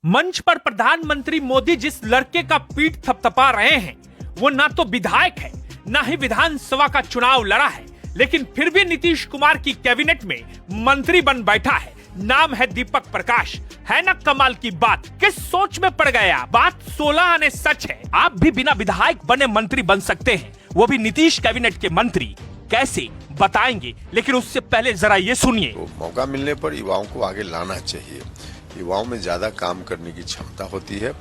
मंच पर प्रधानमंत्री मोदी जिस लड़के का पीठ थपथपा रहे हैं वो ना तो विधायक है ना ही विधानसभा का चुनाव लड़ा है, लेकिन फिर भी नीतीश कुमार की कैबिनेट में मंत्री बन बैठा है। नाम है दीपक प्रकाश। है ना कमाल की बात? किस सोच में पड़ गया? बात 16 आने सच है। आप भी बिना विधायक बने मंत्री बन सकते हैं, वो भी नीतीश कैबिनेट के मंत्री। कैसे बताएंगे, लेकिन उससे पहले जरा ये सुनिए। तो मौका मिलने पर युवाओं को आगे लाना चाहिए। युवाओं में ज्यादा काम करने की क्षमता होती है,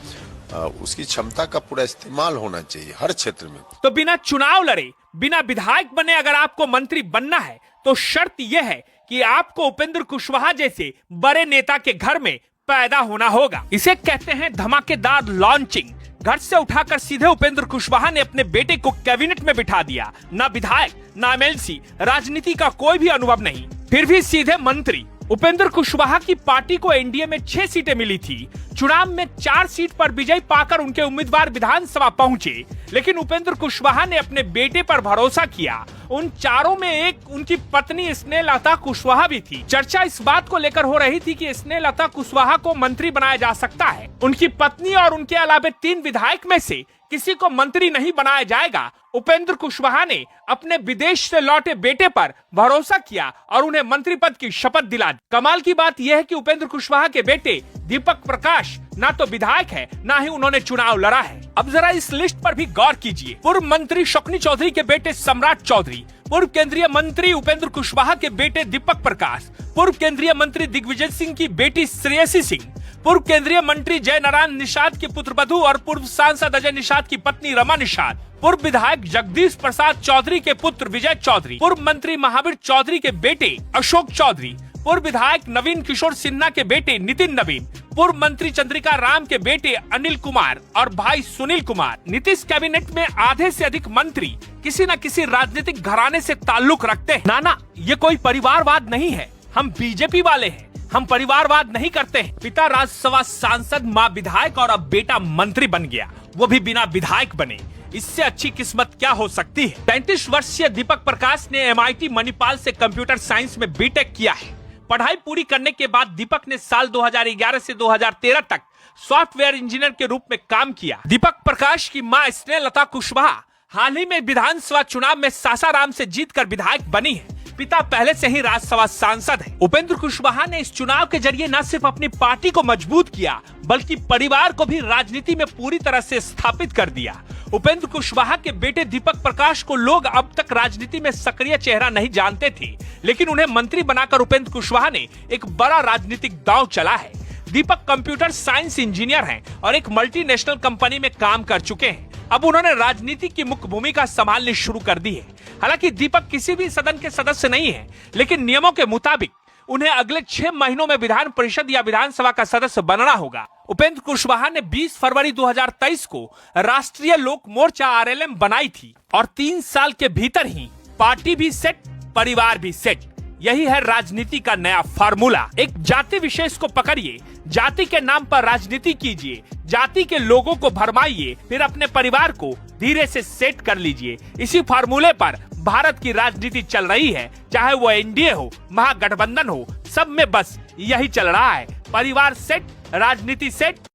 उसकी क्षमता का पूरा इस्तेमाल होना चाहिए हर क्षेत्र में। तो बिना चुनाव लड़े, बिना विधायक बने अगर आपको मंत्री बनना है तो शर्त यह है कि आपको उपेंद्र कुशवाहा जैसे बड़े नेता के घर में पैदा होना होगा। इसे कहते हैं धमाकेदार लॉन्चिंग। घर से उठाकर सीधे उपेंद्र कुशवाहा ने अपने बेटे को कैबिनेट में बिठा दिया। ना विधायक, ना एमएलसी, राजनीति का कोई भी अनुभव नहीं, फिर भी सीधे मंत्री। उपेंद्र कुशवाहा की पार्टी को एनडीए में 6 सीटें मिली थी। चुनाव में 4 सीट पर विजय पाकर उनके उम्मीदवार विधानसभा पहुंचे, लेकिन उपेंद्र कुशवाहा ने अपने बेटे पर भरोसा किया। उन चारों में एक उनकी पत्नी स्नेहलता कुशवाहा भी थी। चर्चा इस बात को लेकर हो रही थी कि स्नेहलता कुशवाहा को मंत्री बनाया जा सकता है। उनकी पत्नी और उनके अलावा 3 विधायक में से किसी को मंत्री नहीं बनाया जाएगा। उपेंद्र कुशवाहा ने अपने विदेश से लौटे बेटे पर भरोसा किया और उन्हें मंत्री पद की शपथ दिला दी। कमाल की बात यह है कि उपेंद्र कुशवाहा के बेटे दीपक प्रकाश ना तो विधायक है, ना ही उन्होंने चुनाव लड़ा है। अब जरा इस लिस्ट पर भी गौर कीजिए। पूर्व मंत्री शकुनी चौधरी के बेटे सम्राट चौधरी, पूर्व केंद्रीय मंत्री उपेंद्र कुशवाहा के बेटे दीपक प्रकाश, पूर्व केंद्रीय मंत्री दिग्विजय सिंह की बेटी श्रेयसी सिंह, पूर्व केंद्रीय मंत्री जय नारायण निषाद की पुत्रवधू और पूर्व सांसद अजय निषाद की पत्नी रमा निषाद, पूर्व विधायक जगदीश प्रसाद चौधरी के पुत्र विजय चौधरी, पूर्व मंत्री महावीर चौधरी के बेटे अशोक चौधरी, पूर्व विधायक नवीन किशोर सिन्हा के बेटे नितिन नवीन, पूर्व मंत्री चंद्रिका राम के बेटे अनिल कुमार और भाई सुनील कुमार। नीतीश कैबिनेट में आधे से अधिक मंत्री किसी न किसी राजनीतिक घराने से ताल्लुक रखते हैं। ना, ये कोई परिवारवाद नहीं है। हम बीजेपी वाले हैं, हम परिवारवाद नहीं करते हैं। पिता राज्यसभा सांसद, मां विधायक और अब बेटा मंत्री बन गया, वो भी बिना विधायक बने। इससे अच्छी किस्मत क्या हो सकती है? 35 वर्षीय दीपक प्रकाश ने MIT मणिपाल से कंप्यूटर साइंस में बीटेक किया है। पढ़ाई पूरी करने के बाद दीपक ने साल 2011 से 2013 तक सॉफ्टवेयर इंजीनियर के रूप में काम किया। दीपक प्रकाश की मां स्नेहलता कुशवाहा हाल ही में विधानसभा चुनाव में सासाराम से जीतकर विधायक बनी है। पिता पहले से ही राज्यसभा सांसद है। उपेंद्र कुशवाहा ने इस चुनाव के जरिए न सिर्फ अपनी पार्टी को मजबूत किया, बल्कि परिवार को भी राजनीति में पूरी तरह से स्थापित कर दिया। उपेंद्र कुशवाहा के बेटे दीपक प्रकाश को लोग अब तक राजनीति में सक्रिय चेहरा नहीं जानते थे, लेकिन उन्हें मंत्री बनाकर उपेंद्र कुशवाहा ने एक बड़ा राजनीतिक दांव चला है। दीपक कंप्यूटर साइंस इंजीनियर हैं और एक मल्टीनेशनल कंपनी में काम कर चुके हैं। अब उन्होंने राजनीति की मुख्य भूमिका संभालनी शुरू कर दी है। हालांकि दीपक किसी भी सदन के सदस्य नहीं है, लेकिन नियमों के मुताबिक उन्हें अगले 6 महीनों में विधान परिषद या विधानसभा का सदस्य बनना होगा। उपेंद्र कुशवाहा ने 20 फरवरी 2023 को राष्ट्रीय लोक मोर्चा RLM बनाई थी और 3 साल के भीतर ही पार्टी भी सेट, परिवार भी सेट। यही है राजनीति का नया फार्मूला। एक जाति विशेष को पकड़िए, जाति के नाम पर राजनीति कीजिए, जाति के लोगों को भरमाइए, फिर अपने परिवार को धीरे से सेट कर लीजिए। इसी फार्मूले पर भारत की राजनीति चल रही है, चाहे वो एनडीए हो, महागठबंधन हो, सब में बस यही चल रहा है। परिवार सेट, राजनीति सेट।